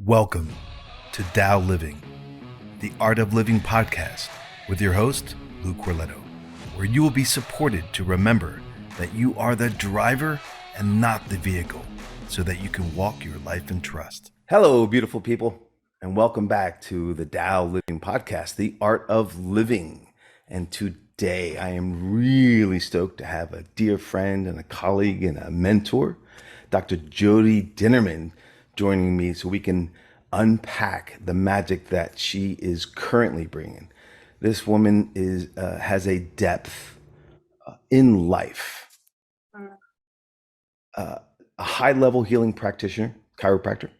Welcome to Tao Living, the Art of Living podcast with your host, Luke Corletto, where you will be supported to remember that you are the driver and not the vehicle, so that you can walk your life in trust. Hello, beautiful people, and welcome back to the Tao Living podcast, the Art of Living. And today I am really stoked to have a dear friend and a colleague and a mentor, Dr. Jodi Dinnerman, joining me so we can unpack the magic that she is currently bringing. This woman has a depth in life, a high-level healing practitioner, chiropractor,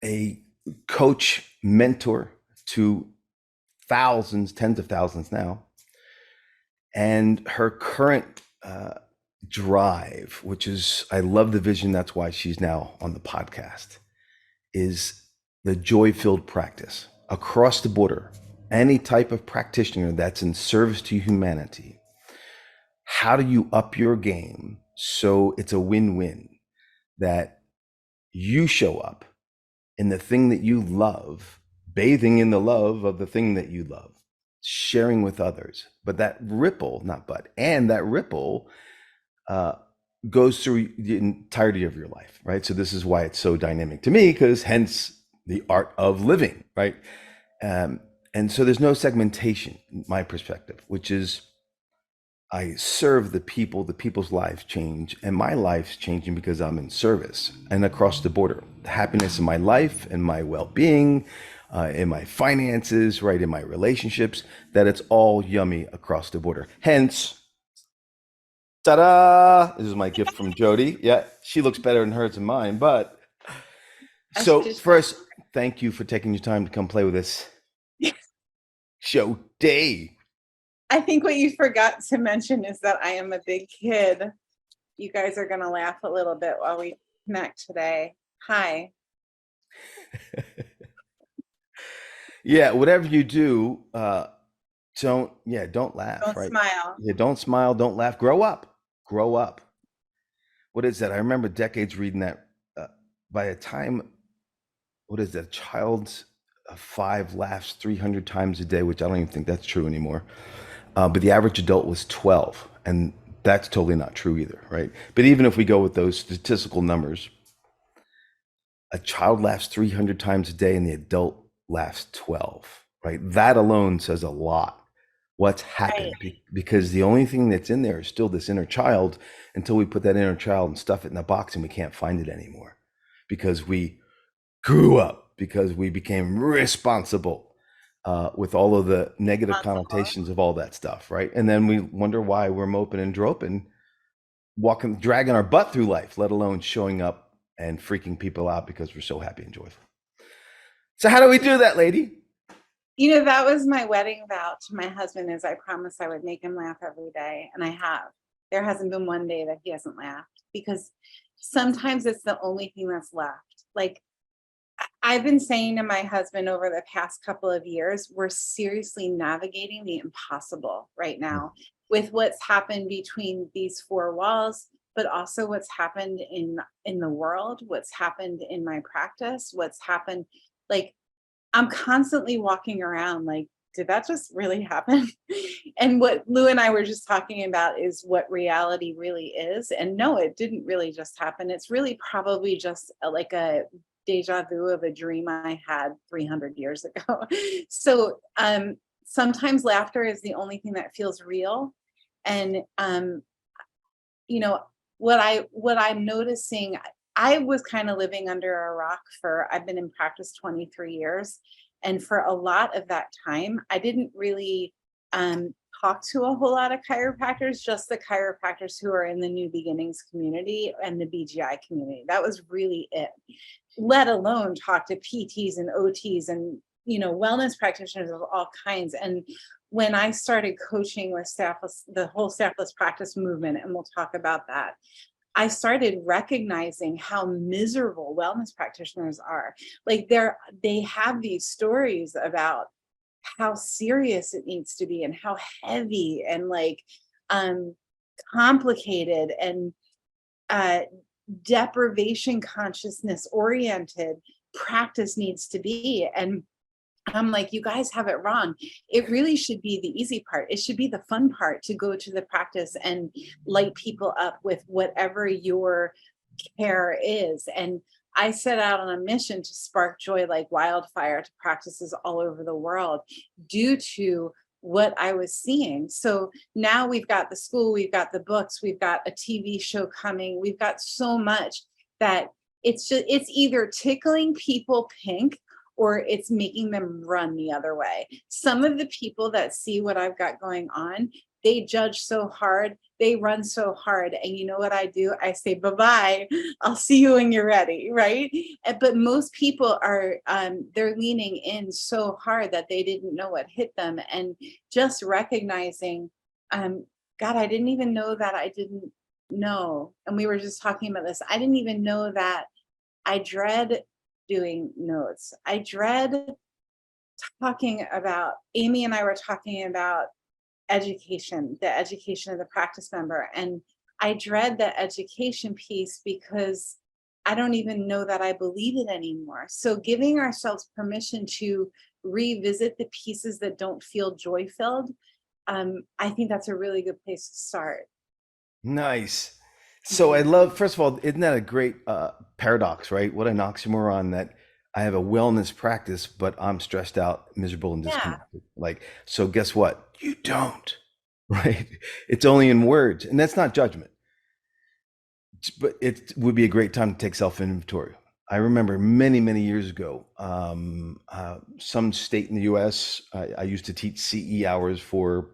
a coach, mentor to thousands, tens of thousands now, and her current drive, which is, I love the vision, that's why she's now on the podcast, is the joy-filled practice across the border. Any type of practitioner that's in service to humanity, how do you up your game so it's a win-win, that you show up in the thing that you love, bathing in the love of the thing that you love, sharing with others, but that ripple, that ripple goes through the entirety of your life, right? So this is why it's so dynamic to me, because hence the art of living, right? And so there's no segmentation, in my perspective, which is I serve the people, the people's lives change, and my life's changing because I'm in service and across the border. The happiness in my life and my well-being, in my finances, right, in my relationships, that it's all yummy across the border. Hence, ta-da! This is my gift from Jodi. Yeah, she looks better in hers than mine. But so first, thank you for taking your time to come play with this show day. I think what you forgot to mention is that I am a big kid. You guys are going to laugh a little bit while we connect today. Hi. Yeah, whatever you do, don't laugh. Don't right? smile. Yeah, don't smile, don't laugh. Grow up. Grow up. What is that? I remember decades reading that. By the time, what is that? A child of 5 laughs 300 times a day, which I don't even think that's true anymore. But the average adult was 12, and that's totally not true either, right? But even if we go with those statistical numbers, a child laughs 300 times a day and the adult laughs 12, right? That alone says a lot. What's happened? Right. Because the only thing that's in there is still this inner child until we put that inner child and stuff it in a box and we can't find it anymore because we grew up, because we became responsible with all of the negative connotations of all that stuff, right? And then we wonder why we're moping and droping, dragging our butt through life, let alone showing up and freaking people out because we're so happy and joyful. So how do we do that, lady? You know, that was my wedding vow to my husband, is I promised I would make him laugh every day. And I have. There hasn't been one day that he hasn't laughed, because sometimes it's the only thing that's left. Like, I've been saying to my husband over the past couple of years, we're seriously navigating the impossible right now with what's happened between these four walls, but also what's happened in the world, what's happened in my practice, what's happened. Like, I'm constantly walking around like, did that just really happen? And what Lou and I were just talking about is what reality really is. And no, it didn't really just happen. It's really probably just like a deja vu of a dream I had 300 years ago. So sometimes laughter is the only thing that feels real. And you know, what I'm noticing, I was kind of living under a rock I've been in practice 23 years. And for a lot of that time, I didn't really talk to a whole lot of chiropractors, just the chiropractors who are in the New Beginnings community and the BGI community. That was really it. Let alone talk to PTs and OTs and, you know, wellness practitioners of all kinds. And when I started coaching with the whole staffless practice movement, and we'll talk about that, I started recognizing how miserable wellness practitioners are. Like, they have these stories about how serious it needs to be and how heavy and like complicated and deprivation consciousness oriented practice needs to be. And I'm like, you guys have it wrong. It really should be the easy part. It should be the fun part to go to the practice and light people up with whatever your care is. And I set out on a mission to spark joy like wildfire to practices all over the world due to what I was seeing. So now we've got the school, we've got the books, we've got a TV show coming, we've got so much that it's either tickling people pink or it's making them run the other way. Some of the people that see what I've got going on, they judge so hard, they run so hard. And you know what I do? I say, bye-bye, I'll see you when you're ready, right? But most people are, they're leaning in so hard that they didn't know what hit them. And just recognizing, God, I didn't even know that I didn't know. And we were just talking about this. I didn't even know that I dread doing notes. I dread talking about, Amy and I were talking about education, the education of the practice member. And I dread the education piece because I don't even know that I believe it anymore. So giving ourselves permission to revisit the pieces that don't feel joy filled, I think that's a really good place to start. Nice. So I love, first of all, isn't that a great paradox, right? What an oxymoron that I have a wellness practice, but I'm stressed out, miserable, and Yeah. disconnected. Like, so guess what? You don't, right? It's only in words, and that's not judgment. But it would be a great time to take self-inventory. I remember many, many years ago, some state in the US, I used to teach CE hours for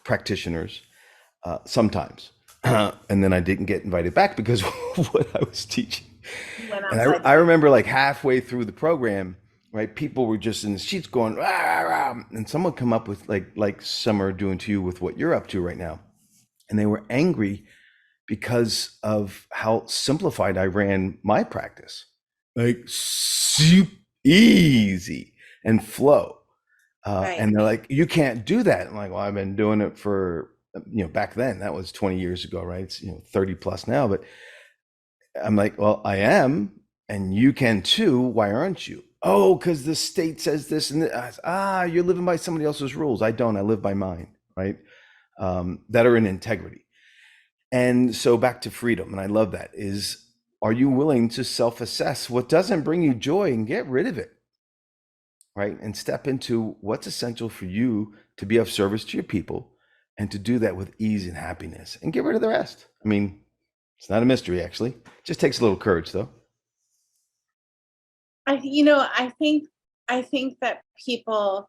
practitioners sometimes. And then I didn't get invited back because of what I was teaching. Went And outside. I remember like halfway through the program, right? People were just in the sheets going, rah, rah, and someone come up with like some are doing to you with what you're up to right now. And they were angry because of how simplified I ran my practice. Like super easy and flow. Right. And they're like, you can't do that. I'm like, well, I've been doing it for, back then, that was 20 years ago, right? It's, 30 plus now. But I'm like, well, I am, and you can too. Why aren't you? Oh, because the state says this and that. You're living by somebody else's rules. I don't. I live by mine, right? That are in integrity. And so back to freedom, and I love that, is are you willing to self-assess what doesn't bring you joy and get rid of it, right? And step into what's essential for you to be of service to your people and to do that with ease and happiness and get rid of the rest. I mean, it's not a mystery, actually. It just takes a little courage, though. I think that people,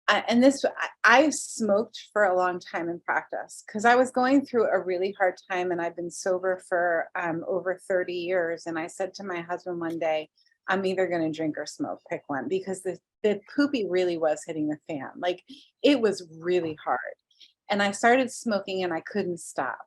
and this, I smoked for a long time in practice because I was going through a really hard time, and I've been sober for over 30 years. And I said to my husband one day, I'm either going to drink or smoke, pick one, because the poopy really was hitting the fan. Like, it was really hard. And I started smoking and I couldn't stop.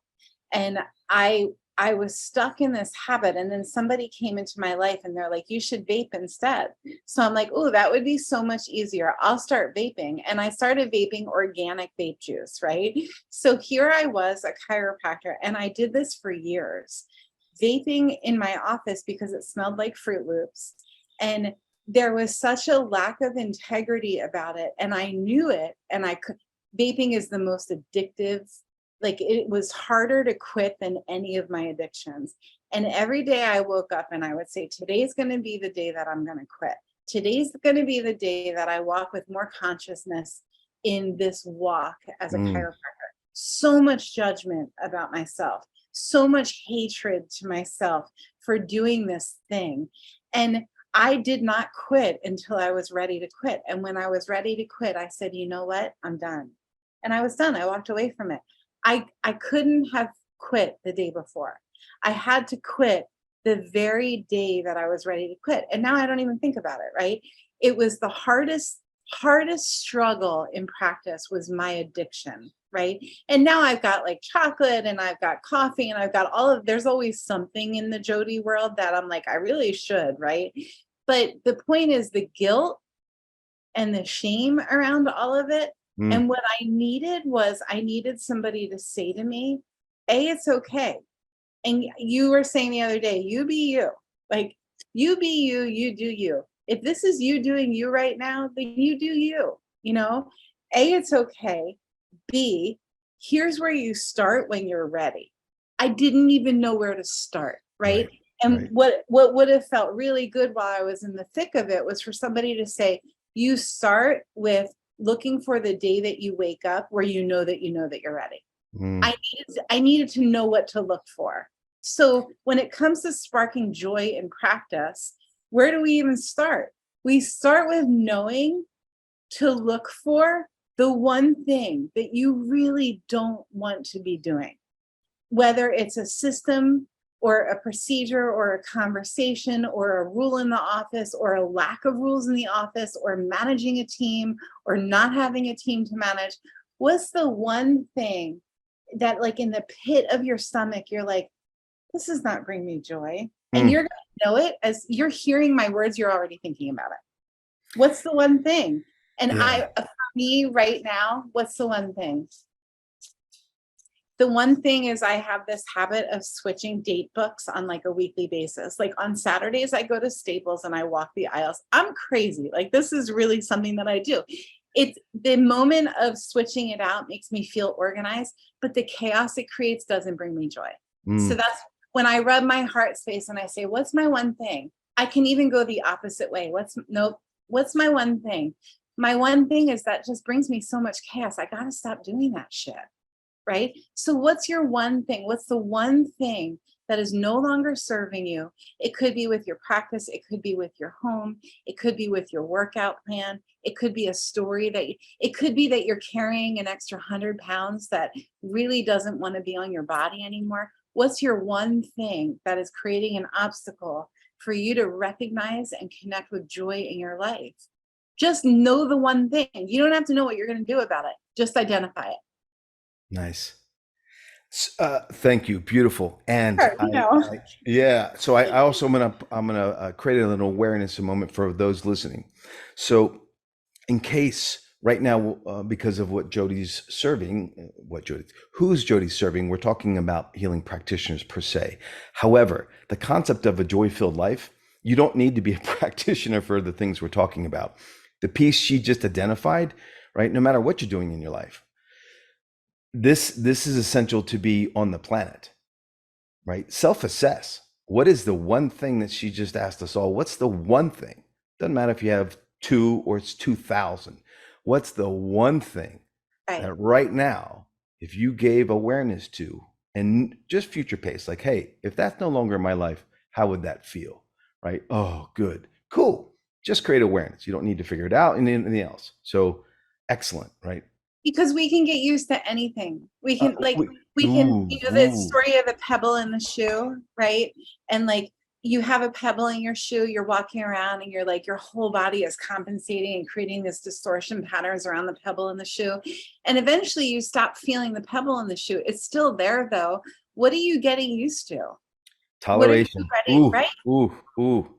And I I was stuck in this habit, and then somebody came into my life and they're like, you should vape instead. So I'm like, oh, that would be so much easier. I'll start vaping. And I started vaping organic vape juice, right? So here I was, a chiropractor, and I did this for years, vaping in my office because it smelled like Fruit Loops. And there was such a lack of integrity about it. And I knew it. And I could, vaping is the most addictive, like, it was harder to quit than any of my addictions. And every day I woke up and I would say, today's going to be the day that I'm going to quit. Today's going to be the day that I walk with more consciousness in this walk as a Mm. chiropractor. So much judgment about myself, so much hatred to myself for doing this thing. And I did not quit until I was ready to quit. And when I was ready to quit, I said, you know what? I'm done. And I was done. I walked away from it. I couldn't have quit the day before. I had to quit the very day that I was ready to quit. And now I don't even think about it, right? It was the hardest struggle in practice was my addiction, right? And now I've got like chocolate and I've got coffee and I've got all of, there's always something in the Jodi world that I'm like, I really should, right? But the point is the guilt and the shame around all of it. Mm. And what I needed was I needed somebody to say to me, A, it's okay. And you were saying the other day, you be you. Like, you be you, you do you. If this is you doing you right now, then you do you, you know? A, it's okay. B, here's where you start when you're ready. I didn't even know where to start, right? Right. And Right. what would have felt really good while I was in the thick of it was for somebody to say, you start with looking for the day that you wake up where you know that you're ready. Mm. I needed to know what to look for. So when it comes to sparking joy in practice, where do we even start? We start with knowing to look for the one thing that you really don't want to be doing, whether it's a system or a procedure or a conversation or a rule in the office or a lack of rules in the office or managing a team or not having a team to manage. What's the one thing that, like, in the pit of your stomach, you're like, this does not bring me joy? And Mm. you're going to know it as you're hearing my words, you're already thinking about it. What's the one thing? And Yeah. for me right now, what's the one thing? The one thing is I have this habit of switching date books on like a weekly basis. Like on Saturdays, I go to Staples and I walk the aisles. I'm crazy. Like, this is really something that I do. It's the moment of switching it out makes me feel organized, but the chaos it creates doesn't bring me joy. So Mm. that's when I rub my heart space and I say, what's my one thing? I can even go the opposite way. What's my one thing? My one thing is that just brings me so much chaos. I got to stop doing that shit. Right? So what's your one thing? What's the one thing that is no longer serving you? It could be with your practice. It could be with your home. It could be with your workout plan. It could be a story it could be that you're carrying an extra 100 pounds that really doesn't want to be on your body anymore. What's your one thing that is creating an obstacle for you to recognize and connect with joy in your life? Just know the one thing. You don't have to know what you're going to do about it. Just identify it. Nice. Thank you. Beautiful. And Sure, you know. yeah. So I also I'm gonna create an awareness a moment for those listening. So in case right now, because of what Jodi's serving, who's Jodi's serving, we're talking about healing practitioners per se. However, the concept of a joy-filled life, you don't need to be a practitioner for the things we're talking about. The piece she just identified, right? No matter what you're doing in your life, this is essential to be on the planet, right? Self-assess. What is the one thing that she just asked us all? What's the one thing? Doesn't matter if you have two or it's 2,000. What's the one thing Right. that right now, if you gave awareness to and just future pace, like, hey, if that's no longer in my life, how would that feel? Right? Oh, good. Cool. Just create awareness. You don't need to figure it out and anything else. So excellent, right? Because we can get used to anything. Uh, We can, ooh, the ooh. story of the pebble in the shoe, right? And like, you have a pebble in your shoe, you're walking around and you're like, your whole body is compensating and creating this distortion patterns around the pebble in the shoe. And eventually you stop feeling the pebble in the shoe. It's still there though. What are you getting used to? What are you Toleration. ready, Ooh, right? ooh, ooh.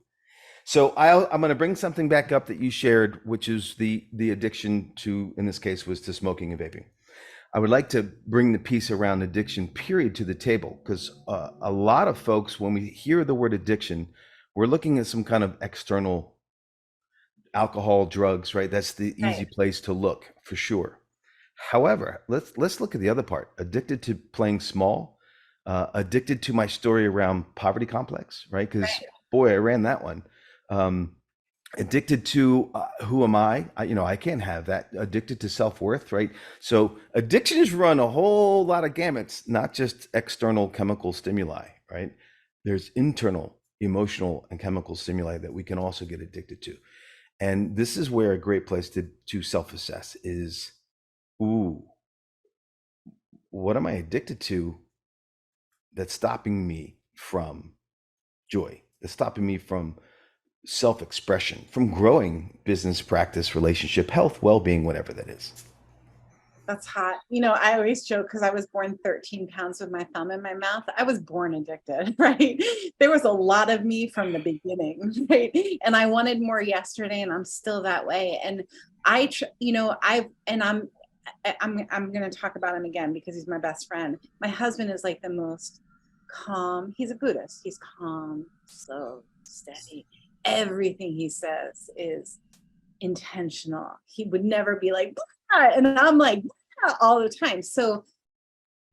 So I'm going to bring something back up that you shared, which is the addiction to, in this case, was to smoking and vaping. I would like to bring the piece around addiction, period, to the table, because a lot of folks, when we hear the word addiction, we're looking at some kind of external alcohol, drugs, right? That's the easy Right, place to look for sure. However, let's look at the other part. Addicted to playing small, addicted to my story around poverty complex, right? Because right. boy, I ran that one. Um, addicted to who am I? I can't have that. Addicted to self-worth, right? So addictions run a whole lot of gamuts, not just external chemical stimuli, right? There's internal emotional and chemical stimuli that we can also get addicted to. And this is where a great place to self-assess is, ooh, what am I addicted to that's stopping me from joy, that's stopping me from self-expression, from growing business, practice, relationship, health, well-being, whatever that is. That's hot. I always joke because I was born 13 pounds with my thumb in my mouth. I was born addicted, right? There was a lot of me from the beginning, right? And I wanted more yesterday, and I'm still that way. And I'm going to talk about him again because he's my best friend. My husband is like the most calm. He's a Buddhist. He's calm, slow, steady. Everything he says is intentional. He would never be like, "Blah," and I'm like, "Blah," all the time. So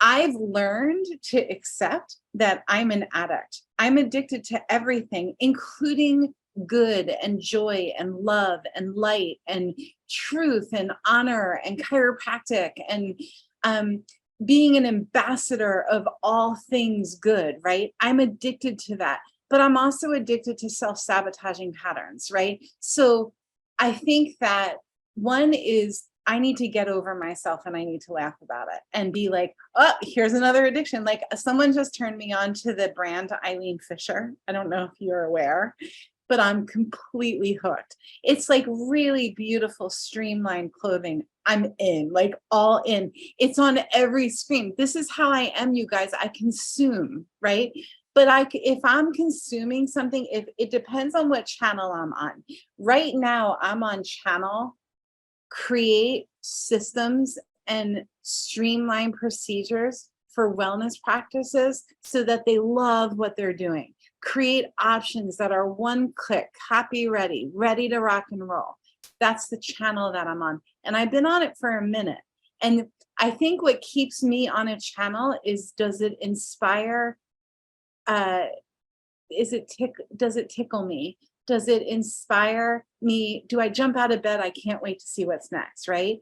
I've learned to accept that I'm an addict. I'm addicted to everything, including good and joy and love and light and truth and honor and chiropractic and um, being an ambassador of all things good, right? I'm addicted to that, but I'm also addicted to self-sabotaging patterns, right? So I think that one is I need to get over myself and I need to laugh about it and be like, oh, here's another addiction. Like someone just turned me on to the brand Eileen Fisher. I don't know if you're aware, but I'm completely hooked. It's like really beautiful, streamlined clothing. I'm in, like all in. It's on every screen. This is how I am, you guys. I consume, right? But if I'm consuming something, if it depends on what channel I'm on. Right now, I'm on channel create systems and streamline procedures for wellness practices so that they love what they're doing. Create options that are one click, copy ready, ready to rock and roll. That's the channel that I'm on. And I've been on it for a minute. And I think what keeps me on a channel is, does it inspire? Does it tickle me? Does it inspire me? Do I jump out of bed? I can't wait to see what's next, right?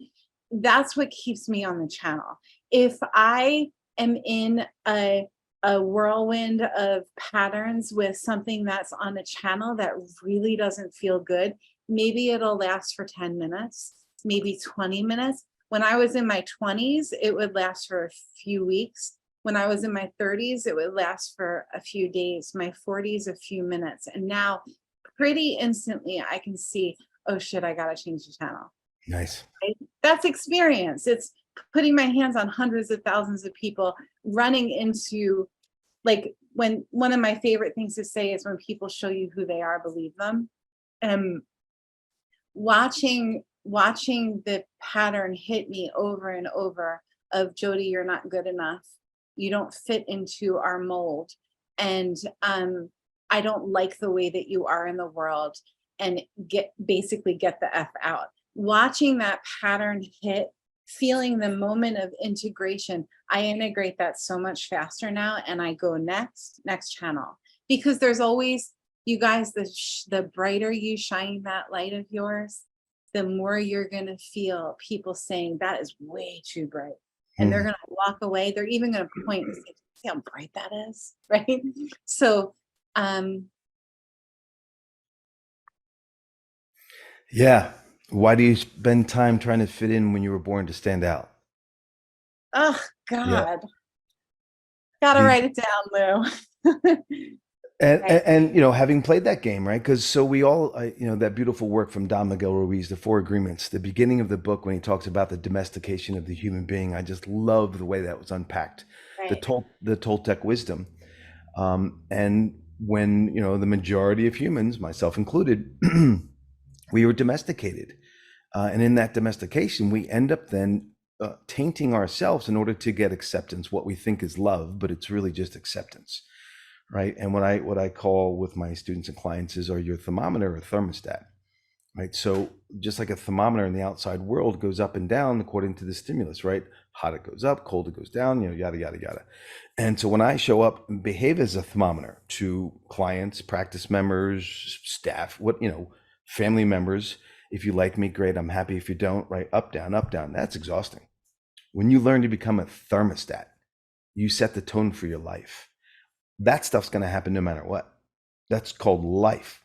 That's what keeps me on the channel. If I am in a whirlwind of patterns with something that's on a channel that really doesn't feel good, maybe it'll last for 10 minutes, maybe 20 minutes. When I was in my 20s, it would last for a few weeks. When I was in my 30s, it would last for a few days, my 40s, a few minutes. And now pretty instantly I can see, oh shit, I gotta change the channel. Nice. Right? That's experience. It's putting my hands on hundreds of thousands of people, running into, like, when one of my favorite things to say is, when people show you who they are, believe them. And watching the pattern hit me over and over of, Jodi, you're not good enough. You don't fit into our mold. And I don't like the way that you are in the world, and basically get the F out. Watching that pattern hit, feeling the moment of integration, I integrate that so much faster now, and I go next channel. Because there's always, you guys, the brighter you shine that light of yours, the more you're going to feel people saying, that is way too bright. And they're going to walk away. They're even going to point and say, see how bright that is, right? So, Yeah. Why do you spend time trying to fit in when you were born to stand out? oh Yeah. God, gotta These write it down, Lou. Right. and having played that game, right? Because so we all, that beautiful work from Don Miguel Ruiz, The Four Agreements, the beginning of the book when he talks about the domestication of the human being. I just love the way that was unpacked, Right. the Toltec wisdom, and when the majority of humans, myself included, we were domesticated, and in that domestication, we end up then tainting ourselves in order to get acceptance, what we think is love, but it's really just acceptance. Right. And what I call with my students and clients is, are you a thermometer or a thermostat? Right. So just like a thermometer in the outside world goes up and down according to the stimulus, right? Hot it goes up, cold it goes down, yada, yada, yada. And so when I show up and behave as a thermometer to clients, practice members, staff, family members, if you like me, great. I'm happy. If you don't, right? Up, down, that's exhausting. When you learn to become a thermostat, you set the tone for your life. That stuff's going to happen no matter what. That's called life.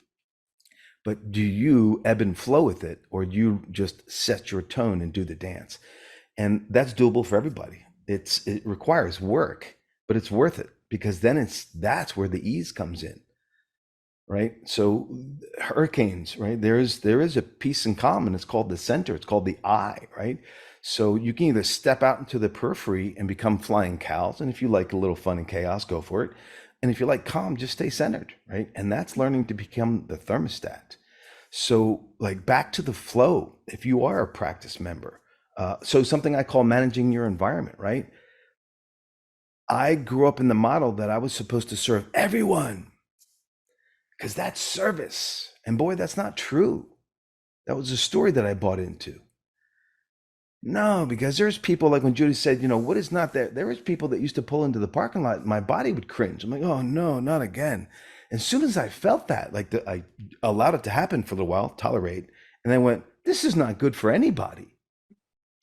But do you ebb and flow with it, or do you just set your tone and do the dance? And that's doable for everybody. It requires work, but it's worth it, because then that's where the ease comes in, right? So hurricanes, right? There is a peace and calm, and it's called the center. It's called the eye, right? So you can either step out into the periphery and become flying cows, and if you like a little fun and chaos, go for it. And if you like calm, just stay centered, right? And that's learning to become the thermostat. So, like, back to the flow, if you are a practice member. So something I call managing your environment, right? I grew up in the model that I was supposed to serve everyone because that's service. And boy, that's not true. That was a story that I bought into. No, because there's people like when Judy said, what is not there? There was people that used to pull into the parking lot. My body would cringe. I'm like, oh no, not again. As soon as I felt that, I allowed it to happen for a little while, tolerate, and then went, this is not good for anybody.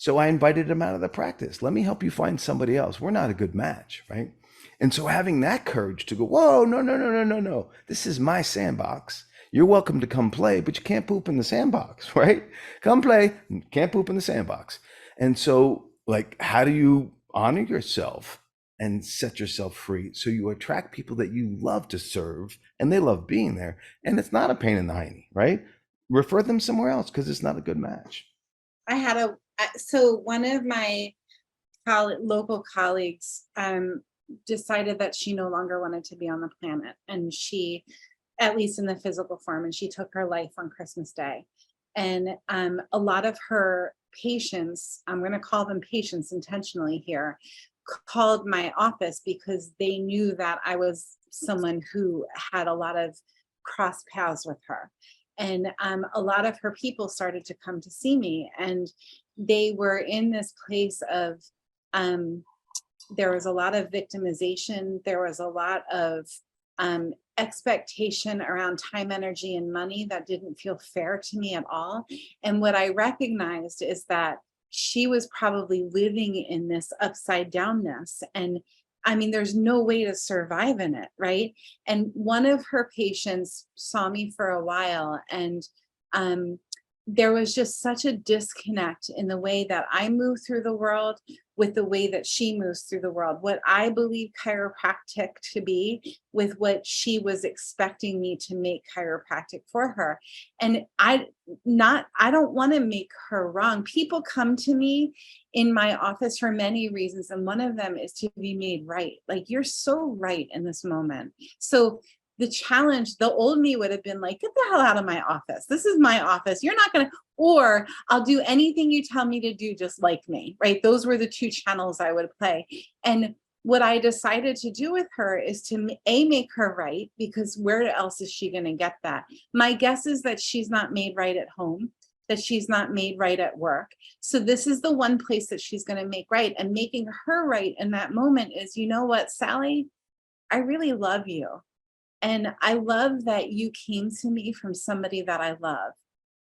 So I invited him out of the practice. Let me help you find somebody else. We're not a good match, right? And so having that courage to go, whoa, no, no, no, no, no, no. This is my sandbox. You're welcome to come play, but you can't poop in the sandbox, right? Come play, can't poop in the sandbox. And so, like, how do you honor yourself and set yourself free so you attract people that you love to serve and they love being there? And it's not a pain in the hiney, right? Refer them somewhere else because it's not a good match. So one of my local colleagues decided that she no longer wanted to be on the planet, and she, at least in the physical form, and she took her life on Christmas Day. And a lot of her patients, I'm going to call them patients intentionally here, called my office because they knew that I was someone who had a lot of cross paths with her. And a lot of her people started to come to see me, and they were in this place of, there was a lot of victimization. There was a lot of expectation around time, energy, and money that didn't feel fair to me at all. And what I recognized is that she was probably living in this upside downness. And I mean, there's no way to survive in it, right? And one of her patients saw me for a while, and there was just such a disconnect in the way that I move through the world with the way that she moves through the world. What I believe chiropractic to be with what she was expecting me to make chiropractic for her. And I don't want to make her wrong. People come to me in my office for many reasons, and one of them is to be made right. Like, you're so right in this moment. So the challenge, the old me would have been like, get the hell out of my office. This is my office. You're not going to, or I'll do anything you tell me to do, just like me, right? Those were the two channels I would play. And what I decided to do with her is to make her right, because where else is she going to get that? My guess is that she's not made right at home, that she's not made right at work. So this is the one place that she's going to make right. And making her right in that moment is, you know what, Sally, I really love you. And I love that you came to me from somebody that I love,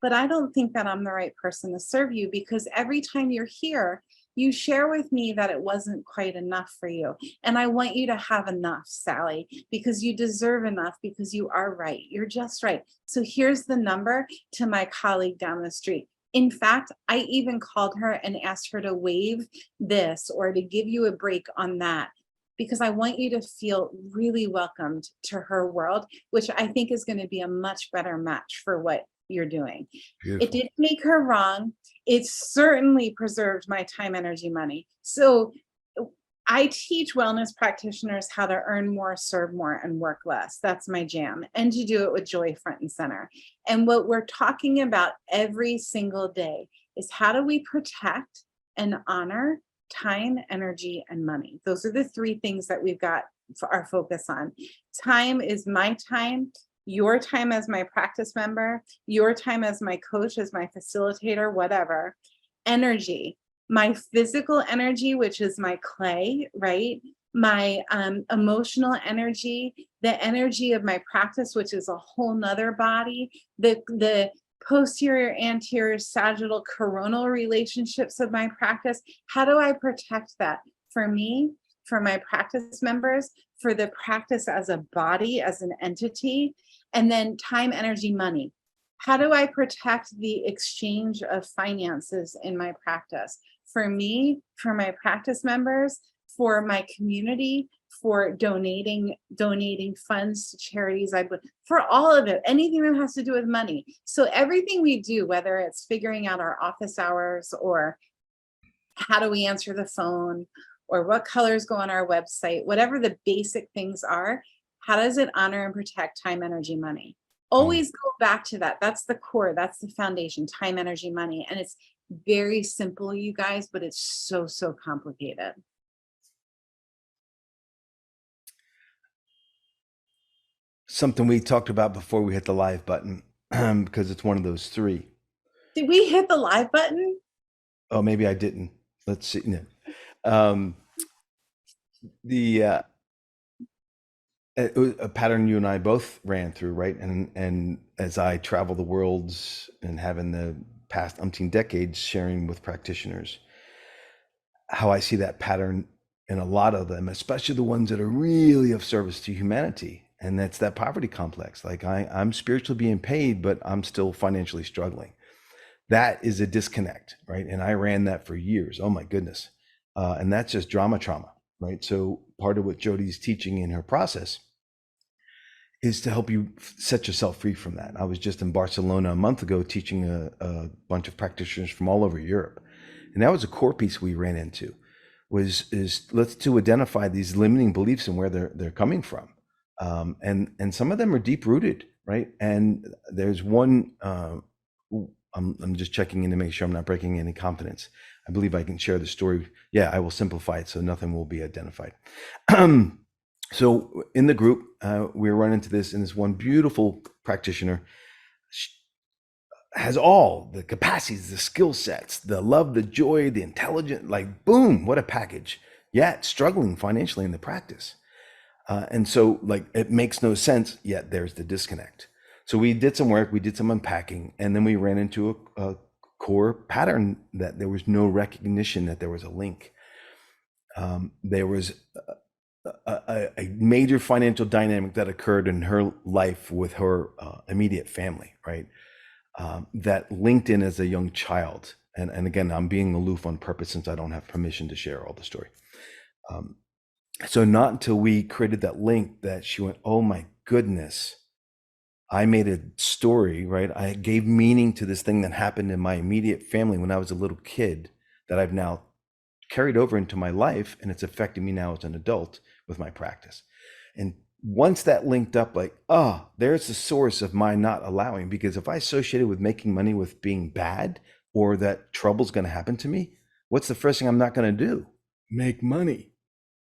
but I don't think that I'm the right person to serve you, because every time you're here, you share with me that it wasn't quite enough for you. And I want you to have enough, Sally, because you deserve enough, because you are right. You're just right. So here's the number to my colleague down the street. In fact, I even called her and asked her to waive this or to give you a break on that, because I want you to feel really welcomed to her world, which I think is going to be a much better match for what you're doing. It Beautiful. didn't make her wrong. It certainly preserved my time, energy, money. So I teach wellness practitioners how to earn more, serve more, and work less. That's my jam. And to do it with joy front and center. And what we're talking about every single day is, how do we protect and honor time, energy, and money? Those are the three things that we've got for our focus on. Time is my time, your time as my practice member, your time as my coach, as my facilitator, whatever. Energy, my physical energy, which is my clay, right? My emotional energy, the energy of my practice, which is a whole nother body, the posterior, anterior, sagittal, coronal relationships of my practice. How do I protect that for me, for my practice members, for the practice as a body, as an entity? And then time, energy, money. How do I protect the exchange of finances in my practice? For me, for my practice members, for my community, for donating funds to charities, for all of it, anything that has to do with money. So everything we do, whether it's figuring out our office hours, or how do we answer the phone, or what colors go on our website, whatever the basic things are, how does it honor and protect time, energy, money? Always go back to that. That's the core. That's the foundation, time, energy, money. And it's very simple, you guys, but it's so, so complicated. Something we talked about before we hit the live button, because it's one of those three. Did we hit the live button? Oh, maybe I didn't. Let's see. No. Um, the it was a pattern you and I both ran through, right? And as I travel the worlds and having the past umpteen decades sharing with practitioners, how I see that pattern in a lot of them, especially the ones that are really of service to humanity. And that's that poverty complex. Like I'm spiritually being paid, but I'm still financially struggling. That is a disconnect, right? And I ran that for years. Oh my goodness. And that's just trauma, right? So part of what Jodi's teaching in her process is to help you set yourself free from that. I was just in Barcelona a month ago teaching a bunch of practitioners from all over Europe. And that was a core piece we ran into is let's to identify these limiting beliefs and where they're coming from. And some of them are deep rooted, right? And there's one, I'm just checking in to make sure I'm not breaking any confidence. I believe I can share the story. Yeah, I will simplify it so nothing will be identified. So in the group, we were running into this, and this one beautiful practitioner has all the capacities, the skill sets, the love, the joy, the intelligence, like boom, what a package. Yet struggling financially in the practice. And so like it makes no sense, yet there's the disconnect. So we did some work, we did some unpacking, and then we ran into a core pattern that there was no recognition that there was a link. There was a major financial dynamic that occurred in her life with her immediate family, right? That linked in as a young child. And again, I'm being aloof on purpose since I don't have permission to share all the story. So not until we created that link that she went, oh my goodness, I made a story, right? I gave meaning to this thing that happened in my immediate family when I was a little kid that I've now carried over into my life, and it's affecting me now as an adult with my practice. And once that linked up, like, oh, there's the source of my not allowing, because if I associate it with making money with being bad or that trouble's going to happen to me, what's the first thing I'm not going to do? Make money.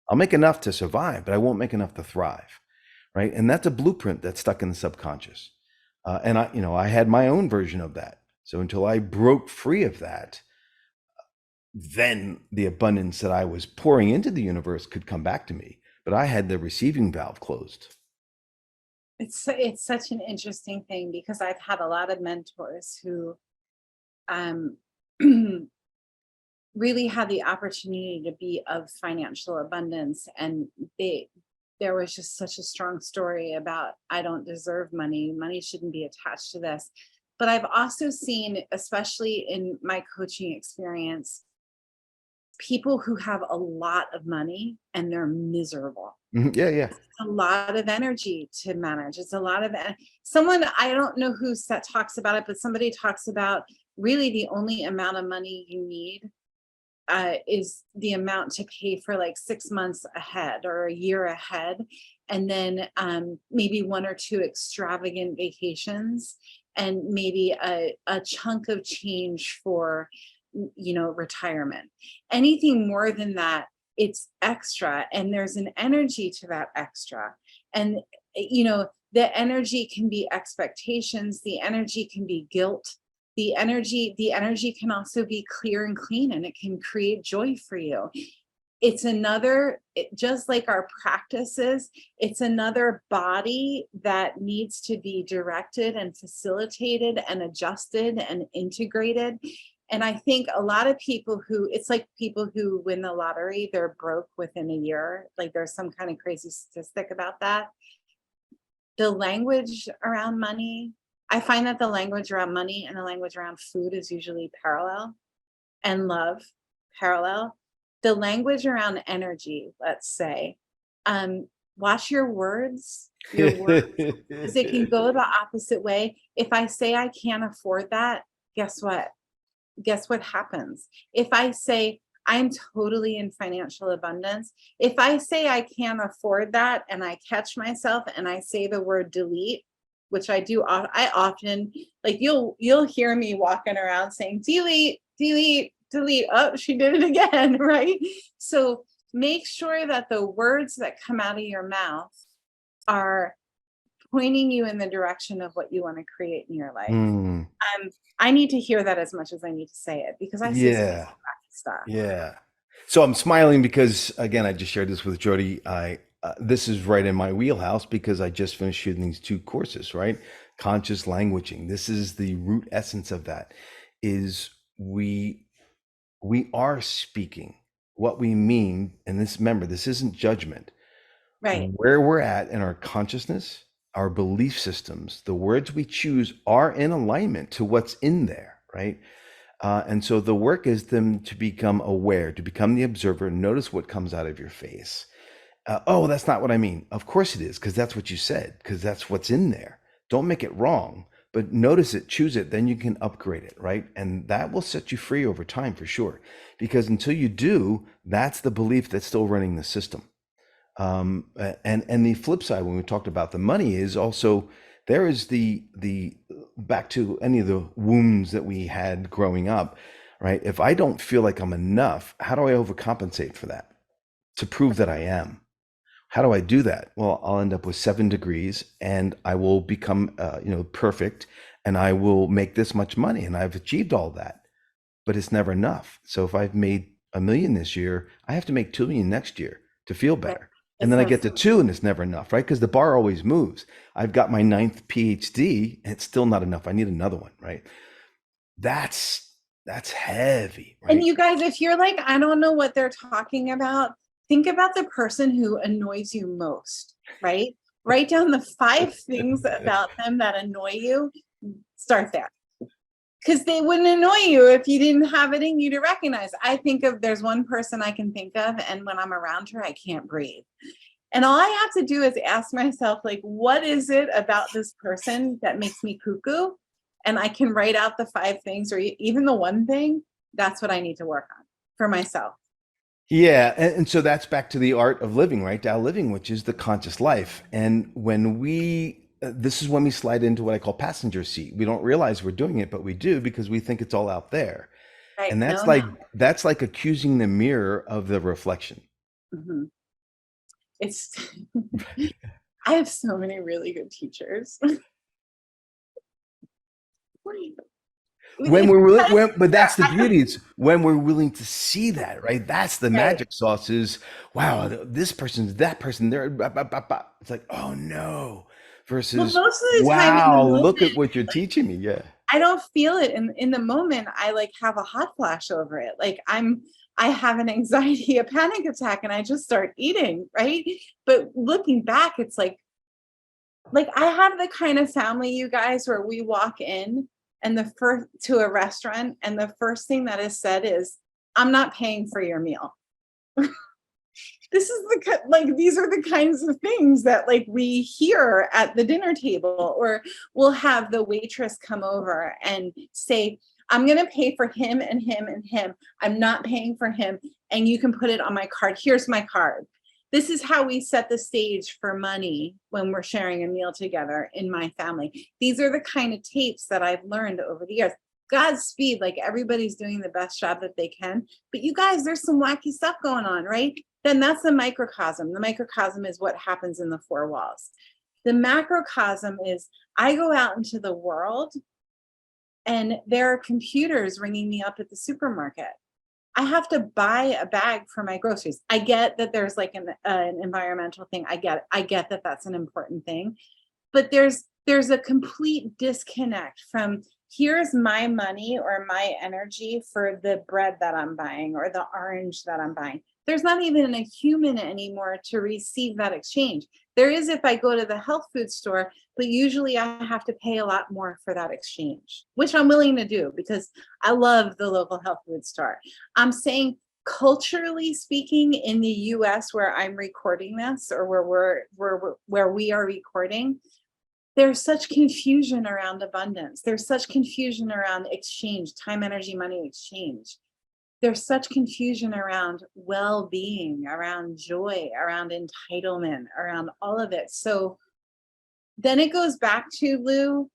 I'll make enough to survive, but I won't make enough to thrive, right? And that's a blueprint that's stuck in the subconscious. And I had my own version of that. So until I broke free of that, then the abundance that I was pouring into the universe could come back to me. But I had the receiving valve closed. It's such an interesting thing because I've had a lot of mentors who um really had the opportunity to be of financial abundance, and there was just such a strong story about I don't deserve money shouldn't be attached to this. But I've also seen, especially in my coaching experience, people who have a lot of money and they're miserable. Yeah, yeah. A lot of energy to manage. It's a lot of someone, I don't know who talks about it, but somebody talks about really the only amount of money you need is the amount to pay for like 6 months ahead or a year ahead, and then maybe one or two extravagant vacations, and maybe a chunk of change for retirement. Anything more than that, it's extra, and there's an energy to that extra. And the energy can be expectations, the energy can be guilt, the energy can also be clear and clean, and it can create joy for you. It's just like our practices, it's another body that needs to be directed and facilitated and adjusted and integrated. And I think a lot of people it's like people who win the lottery, they're broke within a year. Like there's some kind of crazy statistic about that. The language around money, I find that the language around money and the language around food is usually parallel, and love parallel. The language around energy, let's say, watch your words, because it can go the opposite way. If I say I can't afford that, guess what? Guess what happens? If I say I'm totally in financial abundance, if I say I can't afford that and I catch myself and I say the word delete, which I do, I often, like, you'll hear me walking around saying delete, delete, delete. Oh, she did it again, right? So make sure that the words that come out of your mouth are pointing you in the direction of what you want to create in your life. Mm. I need to hear that as much as I need to say it, because I say some Yeah. wacky stuff. Yeah. So I'm smiling because, again, I just shared this with Jodi. This is right in my wheelhouse because I just finished shooting these 2 courses, right? Conscious languaging. This is the root essence of that. Is we are speaking what we mean, and this, remember, this isn't judgment. Right. Where we're at in our consciousness, our belief systems, the words we choose are in alignment to what's in there, right? And so the work is them to become aware, to become the observer, notice what comes out of your face. Oh, that's not what I mean. Of course it is, because that's what you said, because that's what's in there. Don't make it wrong, but notice it, choose it, then you can upgrade it, right? And that will set you free over time for sure. Because until you do, that's the belief that's still running the system. And the flip side, when we talked about the money, is also there is the back to any of the wounds that we had growing up, right? If I don't feel like I'm enough, how do I overcompensate for that to prove that I am? How do I do that? Well, I'll end up with 7 degrees and I will become, perfect, and I will make this much money and I've achieved all that, but it's never enough. So if I've made a million this year, I have to make 2 million next year to feel Right. better. And then I get to 2 and it's never enough, right? Because the bar always moves. I've got my 9th PhD and it's still not enough. I need another one, right? That's heavy, right? And you guys, if you're like, I don't know what they're talking about, think about the person who annoys you most, right? Write down the 5 things about them that annoy you. Start there. Because they wouldn't annoy you if you didn't have it in you to recognize. There's one person I can think of, and when I'm around her, I can't breathe. And all I have to do is ask myself, like, what is it about this person that makes me cuckoo? And I can write out the 5 things, or even the one thing. That's what I need to work on for myself. Yeah, and so that's back to the art of living, right? Tao living, which is the conscious life. And this is when we slide into what I call passenger seat. We don't realize we're doing it, but we do because we think it's all out there. Right? And No, that's like accusing the mirror of the reflection. no. It's. I have so many really good teachers. But that's the beauty. It's when we're willing to see that, right? That's the Right. magic sauce. Is wow, this person's that person. They're bah, bah, bah, bah. It's like, oh no, Well, versus most of the time in the wow, moment, look at what you're teaching me. Yeah. I don't feel it in the moment. I like have a hot flash over it. Like I have an anxiety, a panic attack, and I just start eating, right? But looking back, it's like I have the kind of family, you guys, where we walk in and the first to a restaurant, and the first thing that is said is, "I'm not paying for your meal." This is like these are the kinds of things that like we hear at the dinner table, or we'll have the waitress come over and say, I'm going to pay for him and him and him. I'm not paying for him, and you can put it on my card. Here's my card. This is how we set the stage for money when we're sharing a meal together in my family. These are the kind of tapes that I've learned over the years. Godspeed, like everybody's doing the best job that they can, but you guys, there's some wacky stuff going on, right? Then that's the microcosm. The microcosm is what happens in the 4 walls. The macrocosm is I go out into the world and there are computers ringing me up at the supermarket. I have to buy a bag for my groceries. I get that there's like an environmental thing. I get that that's an important thing, but there's a complete disconnect from here's my money or my energy for the bread that I'm buying or the orange that I'm buying. There's not even a human anymore to receive that exchange. There is if I go to the health food store, but usually I have to pay a lot more for that exchange, which I'm willing to do because I love the local health food store. I'm saying culturally speaking in the US where I'm recording this, or where we are recording, there's such confusion around abundance. There's such confusion around exchange, time, energy, money exchange. There's such confusion around well-being, around joy, around entitlement, around all of it. So then it goes back to Lou.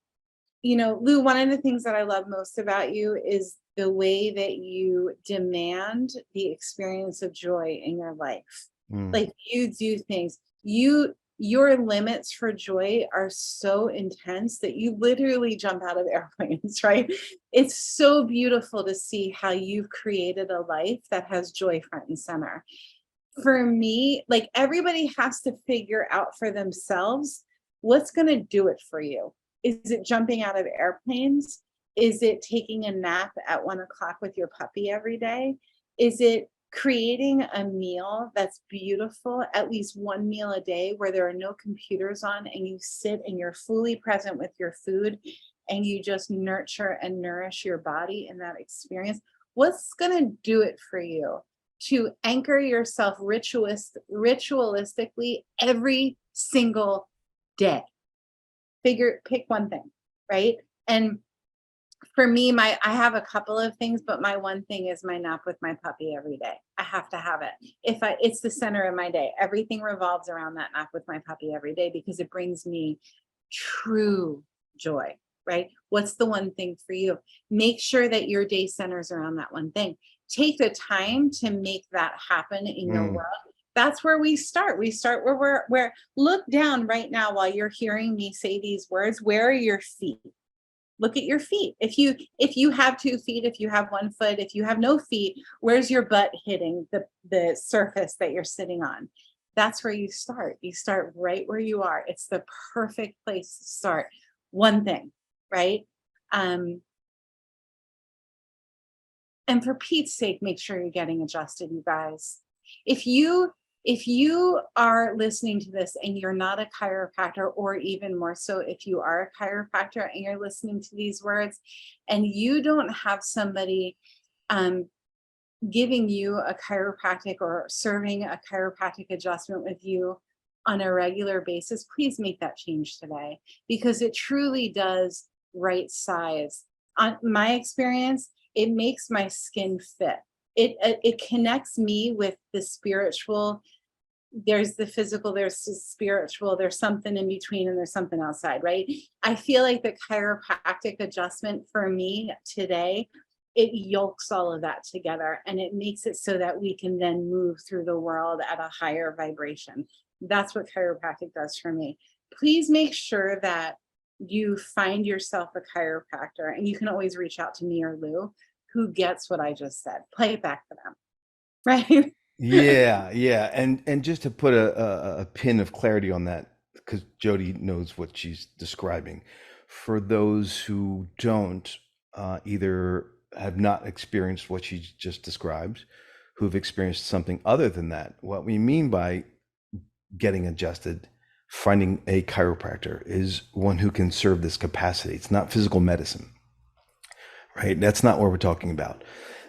Lou, one of the things that I love most about you is the way that you demand the experience of joy in your life. Mm. Like you do things. You your limits for joy are so intense that you literally jump out of airplanes, right? It's so beautiful to see how you've created a life that has joy front and center. For me, like everybody has to figure out for themselves what's going to do it for you. Is it jumping out of airplanes? Is it taking a nap at 1 o'clock with your puppy every day? Is it creating a meal that's beautiful, at least one meal a day where there are no computers on and you sit and you're fully present with your food and you just nurture and nourish your body in that experience? What's going to do it for you? To anchor yourself ritualistically every single day. Pick one thing, right? And for me, I have a couple of things, but my one thing is my nap with my puppy every day. I have to have it. It's the center of my day. Everything revolves around that nap with my puppy every day because it brings me true joy, right? What's the one thing for you? Make sure that your day centers around that one thing. Take the time to make that happen in your world. That's where we start. We start where look down right now while you're hearing me say these words. Where are your feet? Look at your feet. If you have 2 feet, if you have 1 foot, if you have no feet, where's your butt hitting the surface that you're sitting on? That's where you start. You start right where you are. It's the perfect place to start. One thing, right? And for Pete's sake, make sure you're getting adjusted, you guys. If you are listening to this and you're not a chiropractor, or even more so, if you are a chiropractor and you're listening to these words and you don't have somebody giving you a chiropractic or serving a chiropractic adjustment with you on a regular basis, please make that change today, because it truly does right size. On my experience, it makes my skin fit. It connects me with the spiritual. There's the physical, there's the spiritual, there's something in between, and there's something outside, right? I feel like the chiropractic adjustment for me today, it yokes all of that together and it makes it so that we can then move through the world at a higher vibration. That's what chiropractic does for me. Please make sure that you find yourself a chiropractor, and you can always reach out to me or Lou, who gets what I just said. Play it back for them, right? Yeah. And just to put a pin of clarity on that, because Jodi knows what she's describing. For those who don't, either have not experienced what she just described, who've experienced something other than that, what we mean by getting adjusted, finding a chiropractor, is one who can serve this capacity. It's not physical medicine, right? That's not what we're talking about.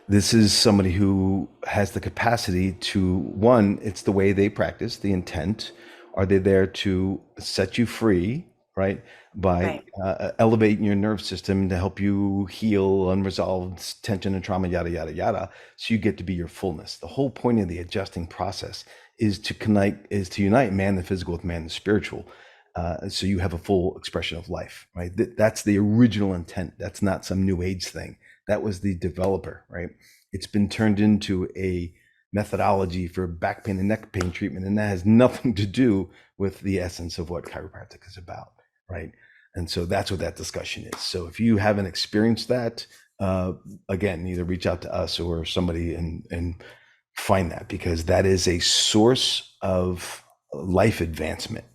This is somebody who has the capacity to, one, it's the way they practice, the intent. Are they there to set you free, right? By elevating your nerve system to help you heal unresolved tension and trauma, yada, yada, yada. So you get to be your fullness. The whole point of the adjusting process is to unite man the physical with man the spiritual. So you have a full expression of life, right? That's the original intent. That's not some new age thing. That was the developer, right? It's been turned into a methodology for back pain and neck pain treatment, and that has nothing to do with the essence of what chiropractic is about, right? And so that's what that discussion is. So if you haven't experienced that, again, either reach out to us or somebody and find that, because that is a source of life advancement.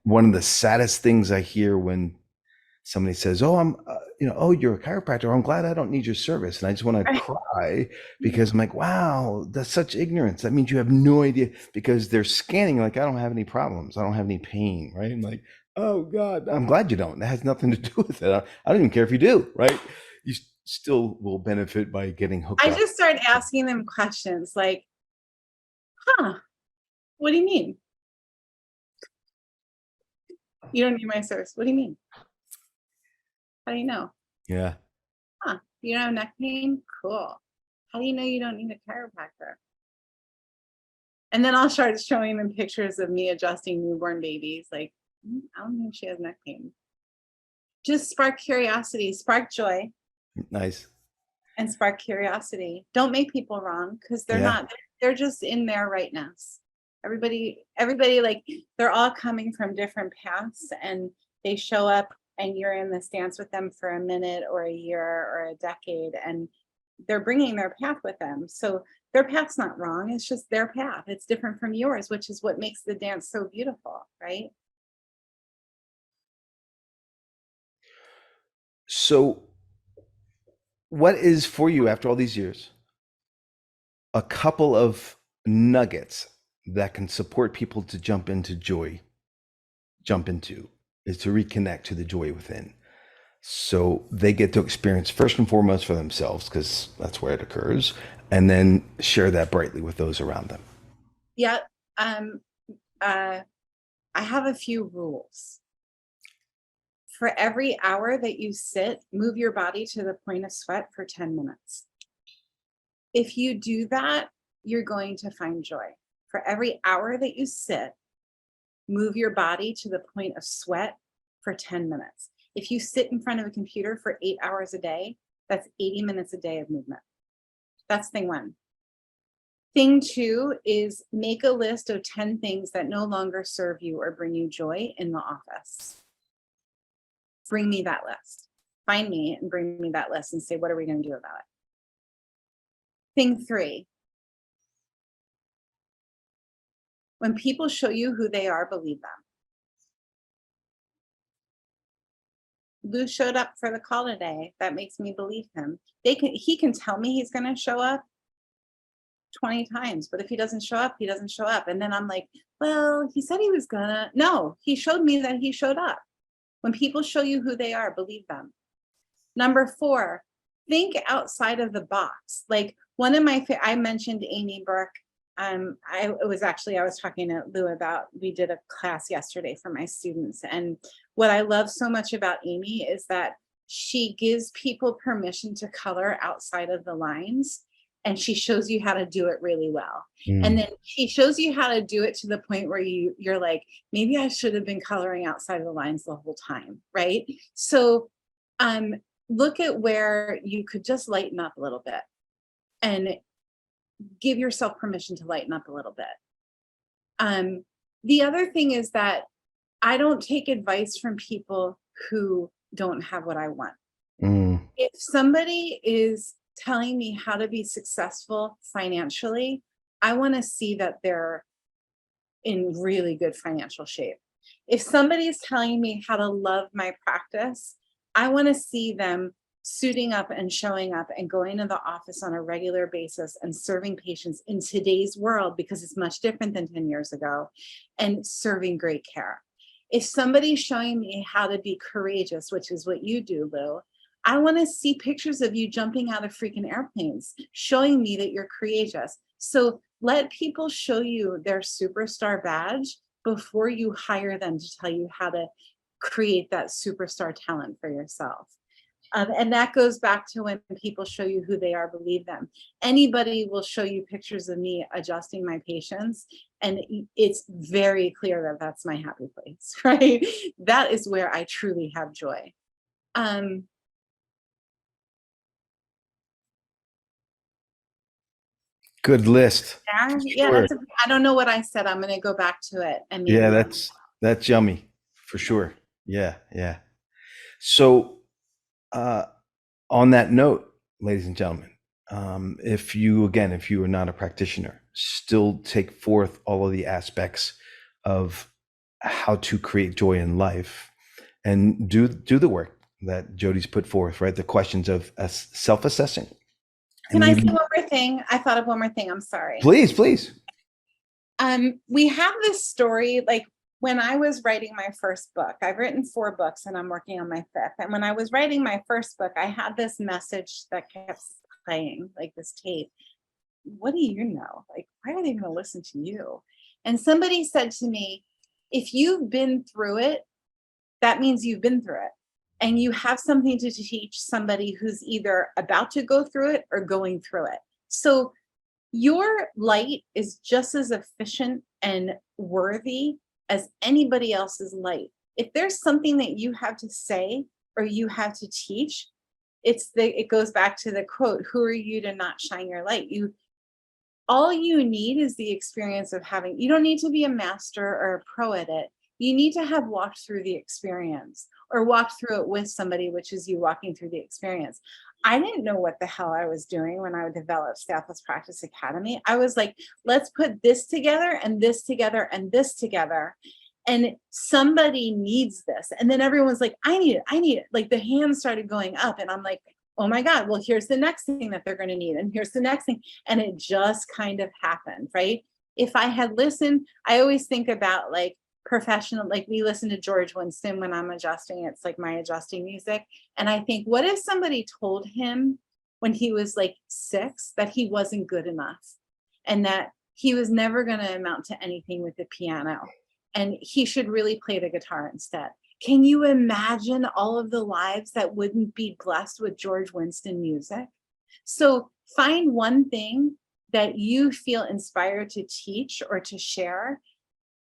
One of the saddest things I hear when somebody says, "Oh, oh, you're a chiropractor. I'm glad I don't need your service," and I just want to cry, because I'm like, "Wow, that's such ignorance. That means you have no idea." Because they're scanning like, "I don't have any problems. I don't have any pain," right? I'm like, "Oh God, I'm glad you don't. That has nothing to do with it. I don't even care if you do, right? You still will benefit by getting hooked up." I just started asking them questions like, what do you mean? You don't need my service. What do you mean? How do you know? Yeah. You don't have neck pain? Cool. How do you know you don't need a chiropractor? And then I'll start showing them pictures of me adjusting newborn babies. Like, I don't think she has neck pain. Just spark curiosity, spark joy. Nice. And spark curiosity. Don't make people wrong, because they're not. They're just in their rightness. Everybody, like, they're all coming from different paths, and they show up, and you're in this dance with them for a minute or a year or a decade, and they're bringing their path with them. So their path's not wrong. It's just their path. It's different from yours, which is what makes the dance so beautiful, right? So, what is for you after all these years a couple of nuggets that can support people to jump into joy, jump into, is to reconnect to the joy within? So they get to experience first and foremost for themselves, because that's where it occurs, and then share that brightly with those around them. Yeah. Um, uh, I have a few rules. For every hour that you sit, move your body to the point of sweat for 10 minutes. If you do that, you're going to find joy. For every hour that you sit, move your body to the point of sweat for 10 minutes. If you sit in front of a computer for 8 hours a day, that's 80 minutes a day of movement. That's thing one. Thing two is make a list of 10 things that no longer serve you or bring you joy in the office. Bring me that list. Find me and bring me that list and say, what are we going to do about it? Thing three, when people show you who they are, believe them. Lou showed up for the call today. That makes me believe him. He can tell me he's going to show up 20 times, but if he doesn't show up, he doesn't show up. And then I'm like, well, he said he was gonna. No, he showed me that he showed up. When people show you who they are, believe them. Number four, think outside of the box. Like one of my, I mentioned Amy Burke. I was talking to Lou about, we did a class yesterday for my students. And what I love so much about Amy is that she gives people permission to color outside of the lines. And she shows you how to do it really well. And then she shows you how to do it to the point where you're like, maybe I should have been coloring outside of the lines the whole time, right? So look at where you could just lighten up a little bit and give yourself permission to lighten up a little bit. The other thing is that I don't take advice from people who don't have what I want. If somebody is telling me how to be successful financially, I want to see that they're in really good financial shape. If somebody is telling me how to love my practice, I want to see them suiting up and showing up and going to the office on a regular basis and serving patients in today's world, because it's much different than 10 years ago, and serving great care. If somebody's showing me how to be courageous, which is what you do, Lou, I want to see pictures of you jumping out of freaking airplanes, showing me that you're courageous. So let people show you their superstar badge before you hire them to tell you how to create that superstar talent for yourself. And that goes back to when people show you who they are, believe them. Anybody will show you pictures of me adjusting my patients, and it's very clear that that's my happy place, right? That is where I truly have joy. Good list. Yeah, Sure. I don't know what I said. I'm going to go back to it. And maybe Yeah, that's yummy for sure. Yeah, yeah. So, on that note, ladies and gentlemen, if you are not a practitioner, still take forth all of the aspects of how to create joy in life, and do the work that Jodi's put forth. Right, the questions of self-assessing. Can I say one more thing? I thought of one more thing. I'm sorry. Please. We have this story, like when I was writing my first book. I've written 4 books and I'm working on my 5th. And when I was writing my first book, I had this message that kept playing, like this tape. What do you know? Like, why are they going to listen to you? And somebody said to me, if you've been through it, that means you've been through it. And you have something to teach somebody who's either about to go through it or going through it. So your light is just as efficient and worthy as anybody else's light. If there's something that you have to say or you have to teach, it goes back to the quote, who are you to not shine your light? all you need is the experience of having, you don't need to be a master or a pro at it. You need to have walked through the experience or walked through it with somebody, which is you walking through the experience. I didn't know what the hell I was doing when I developed Staffless Practice Academy. I was like, let's put this together and this together and this together. And somebody needs this. And then everyone's like, I need it. I need it. Like the hands started going up and I'm like, oh my God, well, here's the next thing that they're going to need. And here's the next thing. And it just kind of happened, right? If I had listened, I always think about like professional, like we listen to George Winston when I'm adjusting. It's like my adjusting music. And I think, what if somebody told him when he was like 6 that he wasn't good enough and that he was never going to amount to anything with the piano and he should really play the guitar instead? Can you imagine all of the lives that wouldn't be blessed with George Winston music? So find one thing that you feel inspired to teach or to share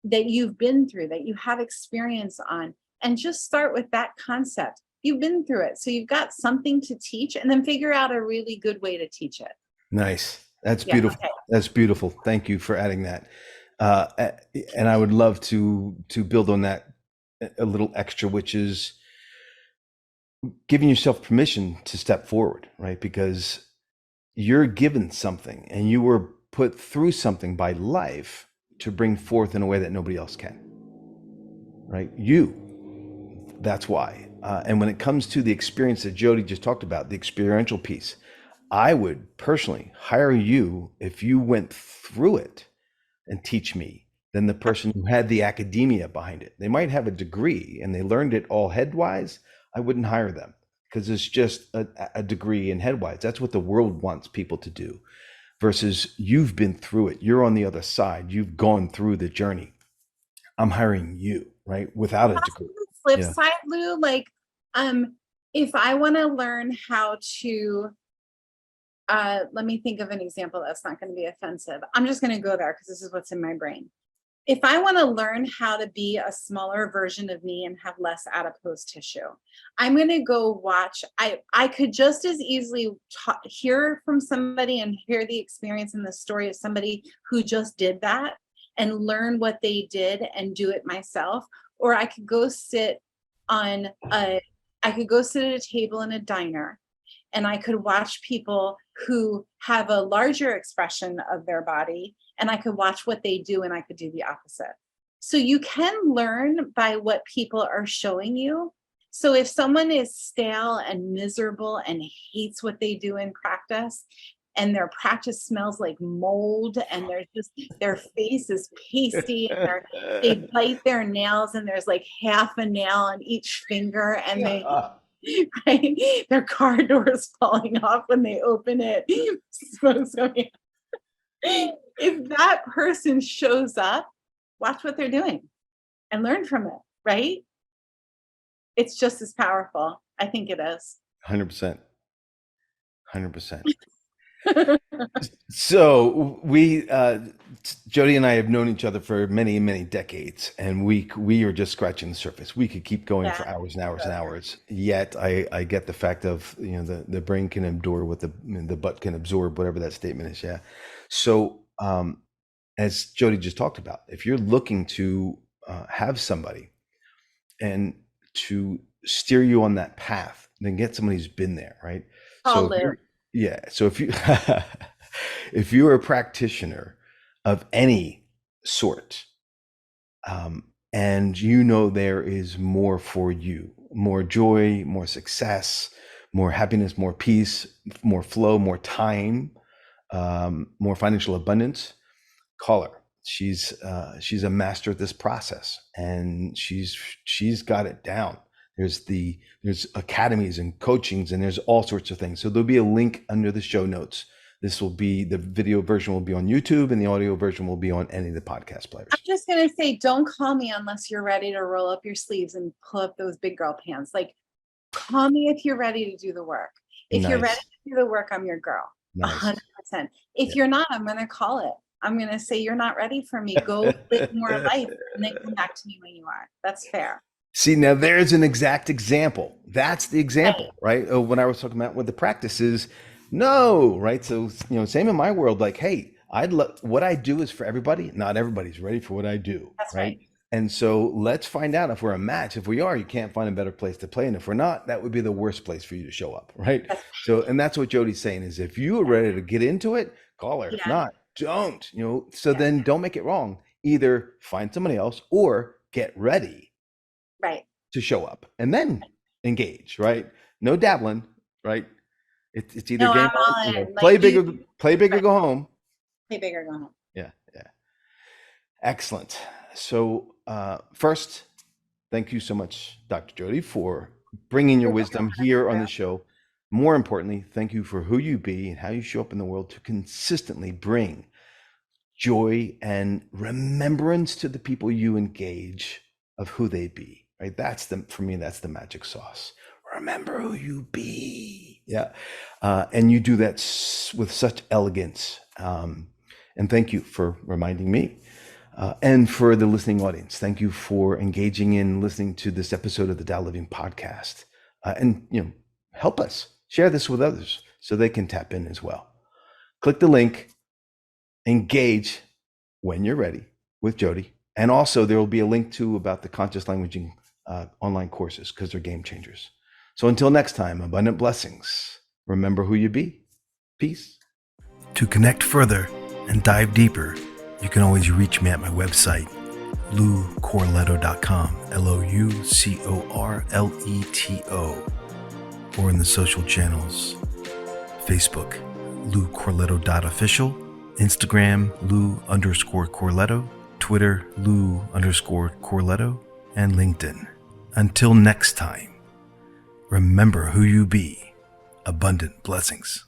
that you've been through, that you have experience on, and just start with that concept. You've been through it, so you've got something to teach, and then figure out a really good way to teach it. Nice. That's Yeah, beautiful. okay. That's beautiful. Thank you for adding that. And I would love to build on that a little extra, which is giving yourself permission to step forward, right? Because you're given something and you were put through something by life to bring forth in a way that nobody else can, right? That's why. And when it comes to the experience that Jodi just talked about, the experiential piece, I would personally hire you if you went through it and teach me than the person who had the academia behind it. They might have a degree and they learned it all headwise. I wouldn't hire them because it's just a degree in headwise. That's what the world wants people to do versus you've been through it. You're on the other side. You've gone through the journey. I'm hiring you, right? Without a degree. Flip Yeah. side, Lou, like, if I want to learn how to, let me think of an example that's not going to be offensive. I'm just going to go there because this is what's in my brain. If I want to learn how to be a smaller version of me and have less adipose tissue, I'm going to go watch. I could just as easily hear from somebody and hear the experience and the story of somebody who just did that and learn what they did and do it myself. Or I could go sit at a table in a diner and I could watch people who have a larger expression of their body and I could watch what they do and I could do the opposite. So you can learn by what people are showing you. So if someone is stale and miserable and hates what they do in practice and their practice smells like mold and their face is pasty and they bite their nails and there's like half a nail on each finger and they right? Their car door is falling off when they open it. Smoke's going. If that person shows up, watch what they're doing and learn from it, right? It's just as powerful. I think it is. 100%. 100%. So we, Jodi and I have known each other for many, many decades, and we are just scratching the surface. We could keep going for hours and hours and hours. Yet I get the fact of, the brain can endure what the butt can absorb, whatever that statement is. Yeah. So as Jodi just talked about, if you're looking to have somebody and to steer you on that path, then get somebody who's been there, right? So if you if you're a practitioner of any sort, and there is more for you, more joy, more success, more happiness, more peace, more flow, more time, more financial abundance, call her. She's a master at this process, and she's got it down. There's academies and coachings and there's all sorts of things. So there'll be a link under the show notes. The video version will be on YouTube and the audio version will be on any of the podcast players. I'm just going to say, don't call me unless you're ready to roll up your sleeves and pull up those big girl pants. Like, call me if you're ready to do the work. If you're ready to do the work, I'm your girl. 100%. If you're not, I'm going to call it. I'm going to say, you're not ready for me. Go live more life and then come back to me when you are. That's fair. See, now there's an exact example. That's the example, right? When I was talking about what the practice is, no, right? So, same in my world, like, hey, what I do is for everybody. Not everybody's ready for what I do. That's Right. right. And so let's find out if we're a match. If we are, you can't find a better place to play. And if we're not, that would be the worst place for you to show up. Right. That's So, and that's what Jodi's saying is if you are ready to get into it, call her. If Yeah. not, don't, so Yeah. then don't make it wrong. Either find somebody else or get ready right. to show up and then engage. Right. No dabbling. Right. It's either No, game I'm all on, in. play Like big or you, play big or right. go home. Play big or go home. Yeah. Yeah. Excellent. So first, thank you so much, Dr. Jodi, for bringing your You're welcome. wisdom here on the show. More importantly, thank you for who you be and how you show up in the world to consistently bring joy and remembrance to the people you engage of who they be. Right? For me, that's the magic sauce. Remember who you be. Yeah. And you do that with such elegance. And thank you for reminding me. And for the listening audience, thank you for engaging in listening to this episode of the Tao Living Podcast. And help us share this with others so they can tap in as well. Click the link, engage when you're ready with Jodi. And also there will be a link too about the conscious languaging online courses because they're game changers. So until next time, abundant blessings. Remember who you be. Peace. To connect further and dive deeper, you can always reach me at my website, loucorleto.com, LOUCORLETO, or in the social channels, Facebook, loucorleto.official, Instagram, Lou_Corleto, Twitter, Lou_Corleto, and LinkedIn. Until next time, remember who you be. Abundant blessings.